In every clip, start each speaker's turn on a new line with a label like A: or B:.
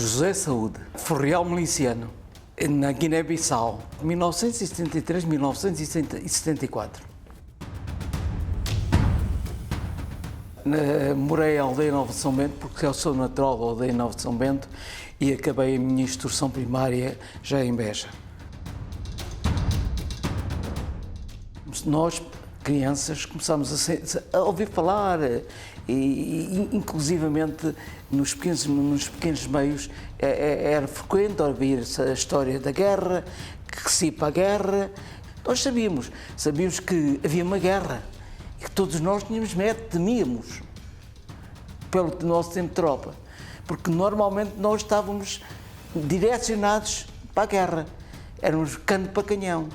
A: José Saúde, Forreal Miliciano, na Guiné-Bissau, 1973-1974. Morei em Aldeia Nova de São Bento, porque eu sou natural da Aldeia Nova de São Bento e acabei a minha instrução primária já em Beja. Nós, crianças, começámos a ouvir falar e inclusivamente nos pequenos meios era frequente ouvir a história da guerra, que se ia para a guerra. Nós sabíamos que havia uma guerra e que todos nós tínhamos medo, temíamos pelo nosso tempo de tropa, porque normalmente nós estávamos direcionados para a guerra, éramos cano para canhão.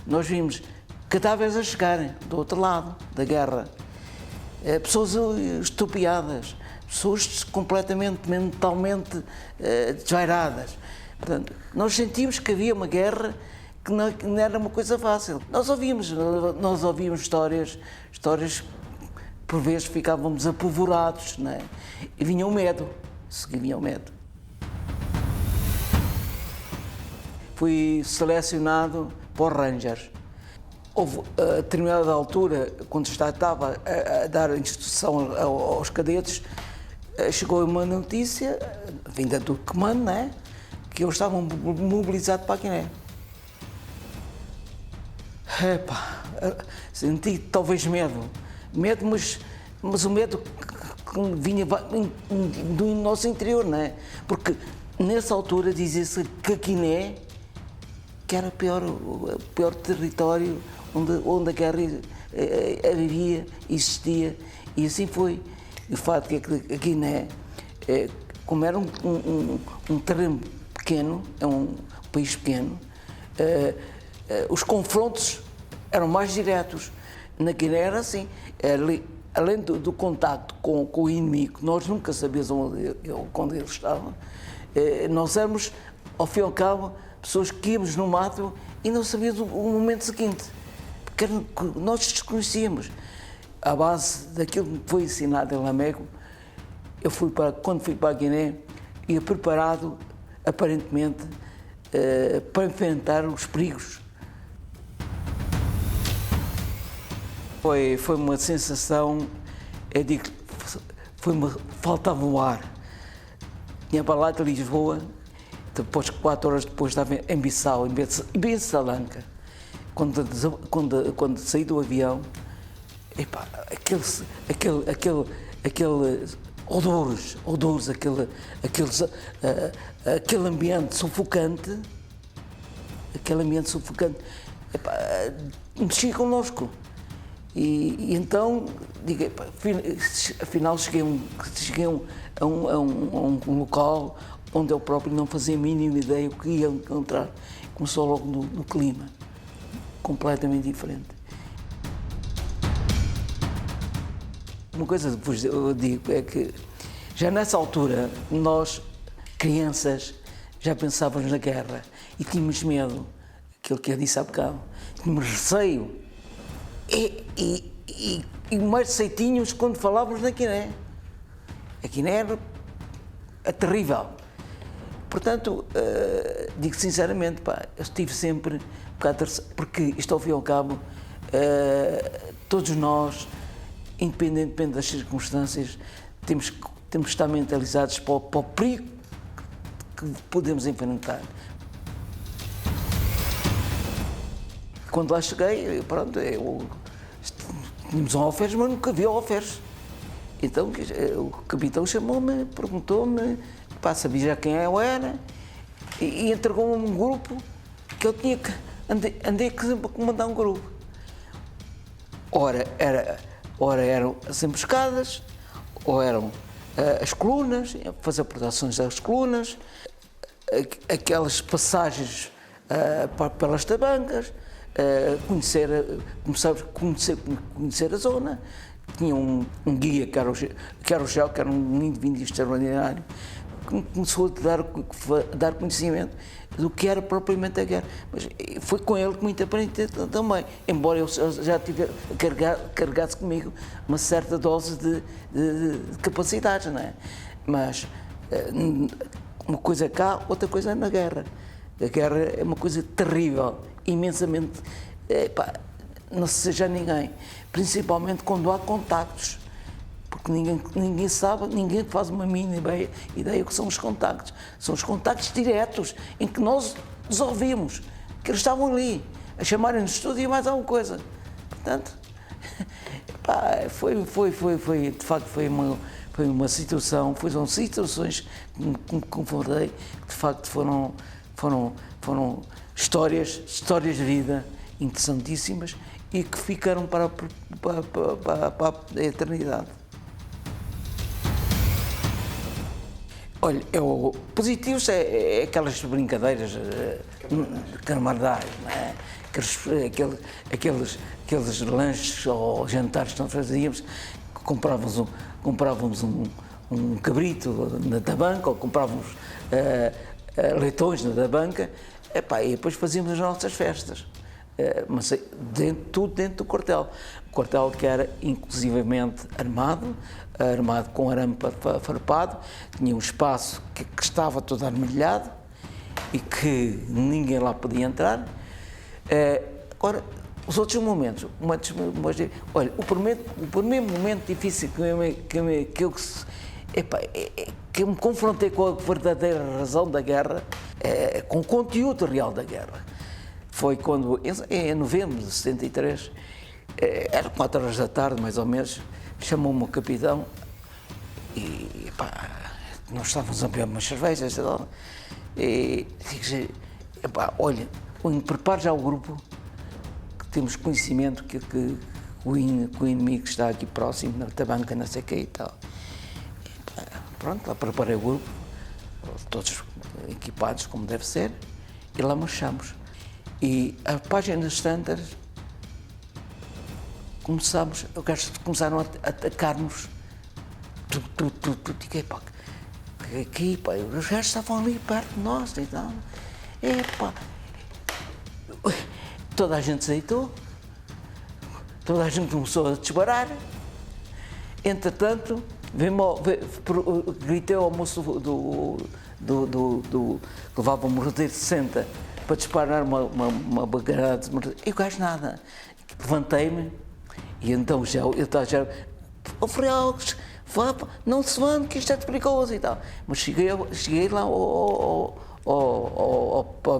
A: Nós vimos cadáveres a chegarem do outro lado da guerra, pessoas estupiadas, pessoas completamente mentalmente desvairadas. Portanto, nós sentimos que havia uma guerra que não era uma coisa fácil. Nós ouvíamos histórias, por vezes ficávamos apavorados, não é? E vinha o medo, vinha o medo. Fui selecionado para os Rangers. Houve, a determinada altura, quando estava a dar instrução aos cadetes, chegou uma notícia, vinda do comando, né, que eu estava mobilizado para a Guiné. Senti talvez medo, mas o medo que vinha do nosso interior, não é? Porque nessa altura dizia-se que a Guiné que era o pior território onde a guerra havia, existia, e assim foi. E o fato é que a Guiné, como era um terreno pequeno, é um país pequeno, os confrontos eram mais diretos. Na Guiné era assim, além do contacto com o inimigo, nós nunca sabíamos onde ele estava, nós éramos, ao fim e ao cabo, pessoas que íamos no mato e não sabíamos o momento seguinte, porque nós desconhecíamos. À base daquilo que me foi ensinado em Lamego, quando fui para a Guiné, ia preparado, aparentemente, para enfrentar os perigos. Foi uma sensação, eu digo, faltava o ar. Tinha para lá de Lisboa, depois, 4 horas depois, estava em Bissau, em Besalanca. Quando saí do avião, aquele odores, aquele ambiente sufocante, mexia connosco. E então, digo, afinal cheguei a um local onde eu próprio não fazia a mínima ideia o que ia encontrar. Começou logo no clima, completamente diferente. Uma coisa que eu digo é que já nessa altura, nós, crianças, já pensávamos na guerra e tínhamos medo, aquilo que eu disse há bocado, tínhamos receio e mais receio tínhamos quando falávamos na Guiné. A Guiné é terrível. Portanto, digo sinceramente, eu estive sempre porque isto ao fim e ao cabo, todos nós, independentemente das circunstâncias, temos que estar mentalizados para o perigo que podemos enfrentar. Quando lá cheguei, tínhamos um alferes, mas nunca vi alferes. Então o capitão chamou-me, perguntou-me, sabia já quem eu era, e entregou-me um grupo que eu tinha que andei sempre a comandar um grupo. Ora eram as emboscadas, ou eram as colunas, fazer proteções das colunas, aquelas passagens pelas tabancas, começar a conhecer a zona. Tinha um guia que era o Gel, que era um indivíduo extraordinário, que começou a dar conhecimento do que era propriamente a guerra. Mas foi com ele que me aprendi também, embora eu já tivesse carregado comigo uma certa dose de capacidades, não é? Mas uma coisa cá, outra coisa na guerra. A guerra é uma coisa terrível, imensamente, não se seja ninguém, principalmente quando há contactos, porque ninguém sabe, ninguém faz uma mínima ideia o que são os contactos. São os contactos diretos, em que nós os ouvimos, que eles estavam ali, a chamarem-nos de tudo e mais alguma coisa. Portanto, de facto, foi uma situação, são situações que me confrontei, que de facto foram histórias de vida interessantíssimas e que ficaram para a eternidade. Olha, positivos é aquelas brincadeiras camaradagem, não é? Aqueles lanches ou jantares que nós fazíamos, comprávamos um cabrito da banca ou comprávamos leitões da banca, e depois fazíamos as nossas festas. Mas tudo dentro do quartel. O quartel que era inclusivamente armado com arame farpado, tinha um espaço que estava todo armilhado e que ninguém lá podia entrar. Agora, os outros momentos, olha, o primeiro momento difícil que eu me confrontei com a verdadeira razão da guerra, com o conteúdo real da guerra, foi quando, em novembro de 73, era 4 horas da tarde, mais ou menos, chamou-me o capitão e nós estávamos a beber umas cervejas e disse, olha, prepare já o grupo, que temos conhecimento que o inimigo está aqui próximo, na tabanca, não sei o que e tal. Pronto, lá preparei o grupo, todos equipados como deve ser, e lá marchamos. E a página das tantas, começaram a atacar-nos. Os gajos estavam ali perto de nós e tal. Toda a gente se deitou, toda a gente começou a disparar. Entretanto, gritei ao moço que levava um morteiro de 60 para disparar uma bagarada de morteiro. E o gajo nada. Levantei-me e então eu estava já, Frelques, não se vão, que isto é perigoso e tal. Mas cheguei lá ao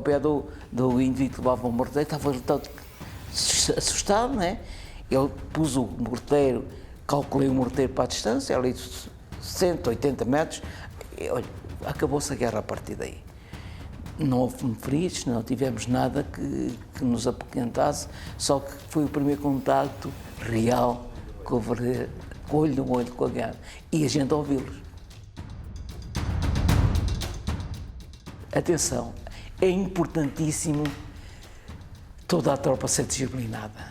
A: pé do indivíduo que levava o morteiro, estava todo assustado, né? Eu pus o morteiro, calculei o morteiro para a distância, ali de 60, 80 metros, e olha, acabou-se a guerra a partir daí. Não houve feridos, não tivemos nada que nos apoquentasse, só que foi o primeiro contacto real com olho no olho com a guerra, e a gente ouvi-los. Atenção, é importantíssimo toda a tropa ser disciplinada.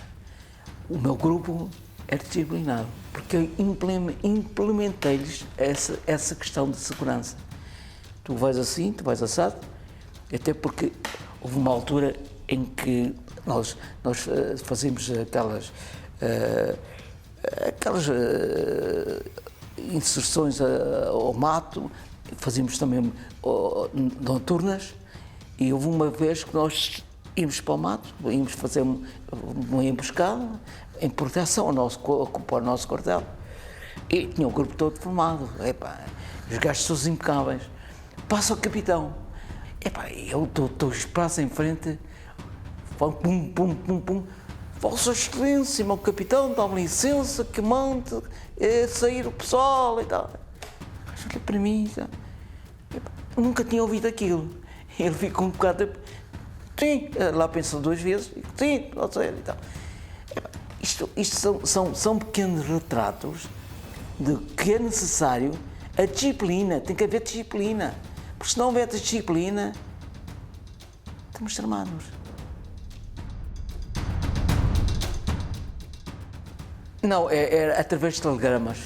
A: O meu grupo era disciplinado, porque eu implementei-lhes essa questão de segurança. Tu vais assim, tu vais assado, até porque houve uma altura em que nós fazíamos aquelas inserções ao mato, fazíamos também noturnas, e houve uma vez que nós íamos para o mato, íamos fazer uma emboscada em proteção ao nosso quartel, e tinha o grupo todo formado. Os gajos todos impecáveis. Passa o capitão. Eu estou espaço em frente, pum, pum, pum, pum. Vossa Excelência, meu capitão, dá-me licença, que monte, sair o pessoal e tal. Olha para mim, eu nunca tinha ouvido aquilo. Ele ficou um bocado, sim, lá pensou 2 vezes, sim, não sei, e tal. Isto são pequenos retratos de que é necessário a disciplina, tem que haver disciplina, porque se não houver disciplina, estamos tramados. Não, era através de telegramas.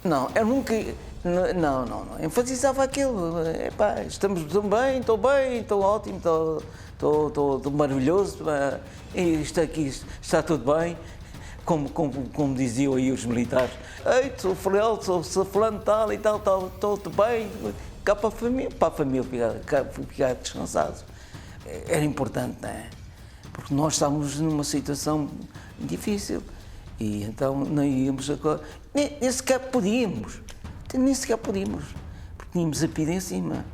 A: Não, eu nunca. Não. Enfatizava aquilo. Estamos bem, estou ótimo, estou maravilhoso. Isto aqui está tudo bem. Como diziam aí os militares. Ei, sou fulano tal e tal, estou bem. cá para a família ficar descansado. Era importante, não é? Porque nós estávamos numa situação difícil e então não íamos agora, nem sequer podíamos, porque tínhamos a pida em cima.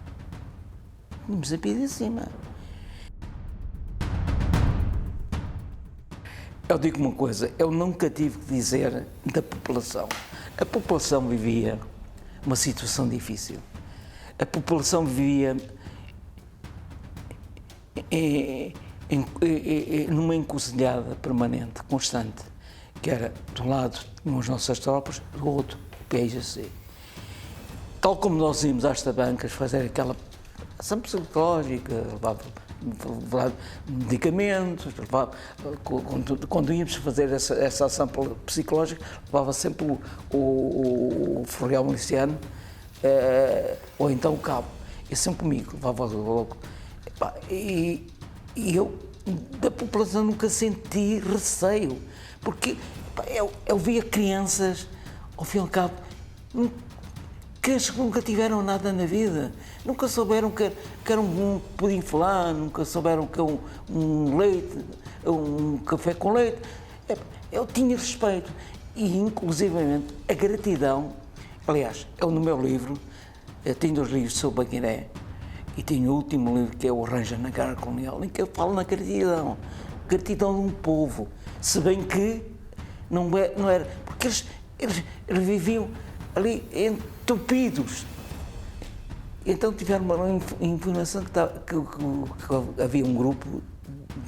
A: Eu digo uma coisa, eu nunca tive que dizer da população. A população vivia uma situação difícil. A população vivia numa encruzilhada permanente, constante, que era, de um lado, tinham as nossas tropas, do outro, o PIGC. Tal como nós íamos às tabancas fazer aquela ação psicológica, levava medicamentos, quando íamos fazer essa ação psicológica, levava sempre o Floreal Miliciano, ou então o Cabo. Eu sempre comigo, levava logo. E eu, da população, nunca senti receio, porque eu via crianças, ao fim e ao cabo, crianças que nunca tiveram nada na vida, nunca souberam que era um pudim flan, nunca souberam que era um leite, um café com leite. Eu tinha respeito e, inclusivamente, a gratidão. Aliás, eu no meu livro, eu tenho 2 livros sobre a Guiné e tenho o último livro que é o Ranger na Guerra Colonial, em que eu falo na gratidão de um povo, se bem que não era, porque eles viviam ali entupidos. Então tiveram uma informação que havia um grupo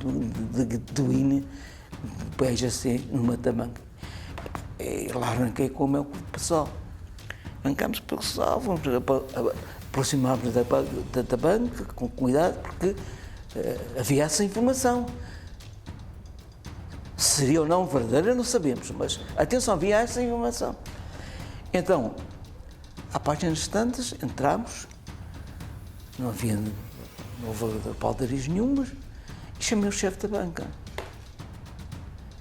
A: do INE, do PIGC, numa tabanca. E lá arranquei com o meu pessoal. Arrancámos pelo pessoal, fomos aproximar-nos da tabanca, com cuidado, porque havia essa informação. Seria ou não verdadeira, não sabemos, mas atenção, havia essa informação. Então, à páginas tantas, entramos, não houve paudarias nenhumas, e chamei o chefe da banca.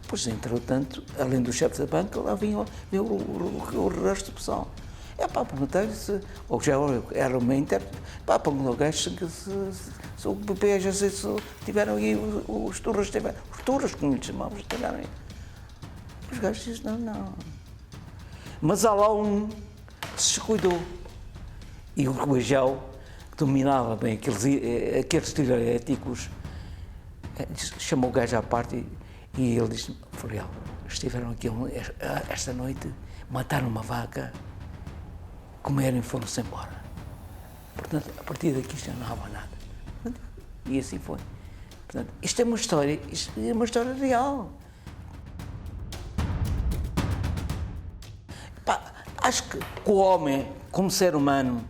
A: Pois, entretanto, além do chefe da banca, lá vinha o resto do pessoal. Perguntei-lhe se, ou já era uma intérprete, perguntei ao gajo se o PIGC tiveram aí os turras, como lhe chamávamos, tiveram aí. Os gajos disseram, não. Mas há lá um que se cuidou. E o Guajau, que dominava bem aqueles tiroéticos, chamou o gajo à parte e ele disse, Floreal, estiveram aqui esta noite, mataram uma vaca, comeram e foram-se embora. Portanto, a partir daqui já não há nada. E assim foi. Portanto, isto é uma história real. Acho que o homem, como ser humano,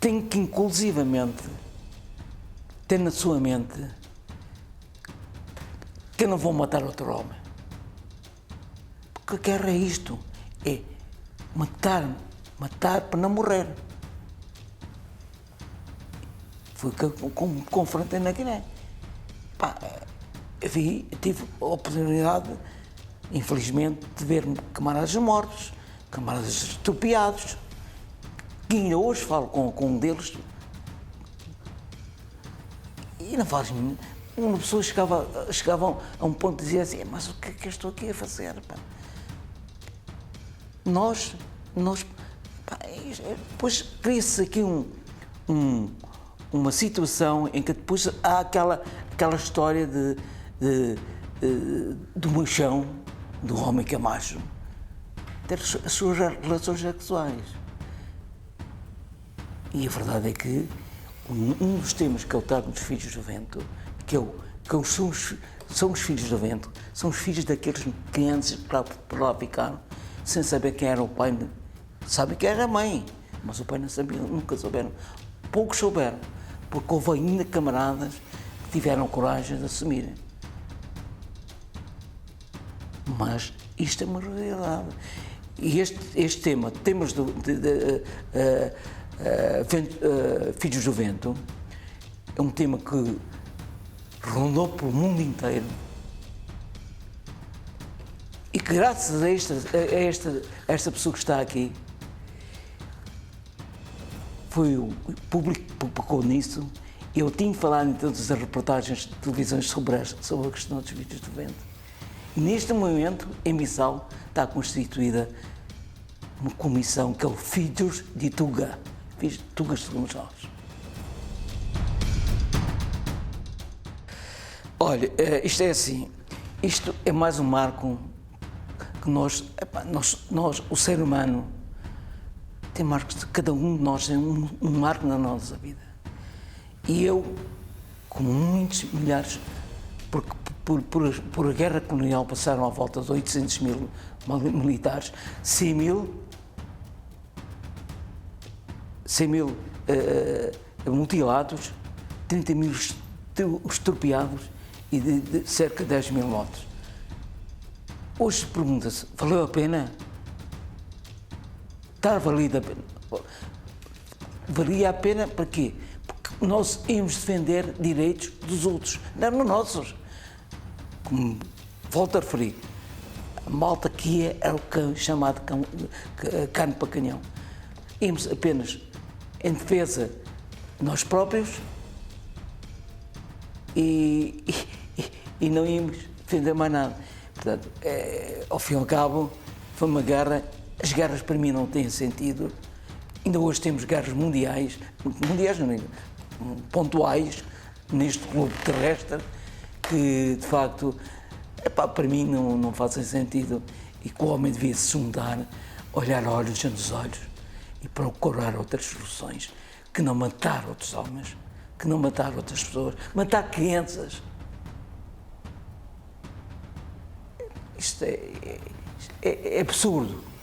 A: tem que inclusivamente ter na sua mente que eu não vou matar outro homem. Porque a guerra é isto, é matar para não morrer. Foi o que eu confrontei na Guiné. Tive a oportunidade, infelizmente, de ver camaradas mortos, camaradas estupiados, que ainda hoje falo com um deles, e não faz. Uma pessoa chegavam a um ponto de dizer assim, mas o que é que eu estou aqui a fazer? Nós depois cria-se aqui uma situação em que depois há aquela história do machão, do homem que é macho, ter as suas relações sexuais. E a verdade é que um dos temas que eu trago nos Filhos do Vento, que são os filhos do vento, são os filhos daqueles crianças que por lá ficaram, sem saber quem era o pai. Sabem quem era a mãe, mas o pai não sabia, nunca souberam. Poucos souberam, porque houve ainda camaradas que tiveram coragem de assumirem. Mas isto é uma realidade. E este tema, temas Filhos do Vento, é um tema que rondou pelo mundo inteiro e que, graças a esta pessoa que está aqui, foi o público que pecou nisso. Eu tinha falado em todas as reportagens de televisões sobre a questão dos filhos do vento. E neste momento, em Bissau, está constituída uma comissão que é o Filhos de Tuga. Filhos de Tugas de Gonçalves. Olha, isto é assim, isto é mais um marco que nós, o ser humano, tem marcos, cada um de nós tem um marco na nossa vida. E eu, como muitos milhares, porque por a guerra colonial passaram à volta de 800 mil militares, 100 mil mutilados, 30 mil estropiados e de cerca de 10 mil mortos. Hoje pergunta-se, valeu a pena? Está valida a pena? Valia a pena para quê? Porque nós íamos defender direitos dos outros, não nossos. Como volto a referir, a malta que é o cão, chamado carne para canhão. Íamos apenas em defesa de nós próprios e não íamos defender mais nada. Portanto, ao fim e ao cabo, foi uma guerra. As guerras para mim não têm sentido. Ainda hoje temos guerras mundiais não, pontuais, neste globo terrestre, que de facto, para mim não fazem sentido e que o homem devia se juntar, olhar olhos nos olhos e procurar outras soluções, que não matar outros homens, que não matar outras pessoas, matar crianças. Isto é absurdo.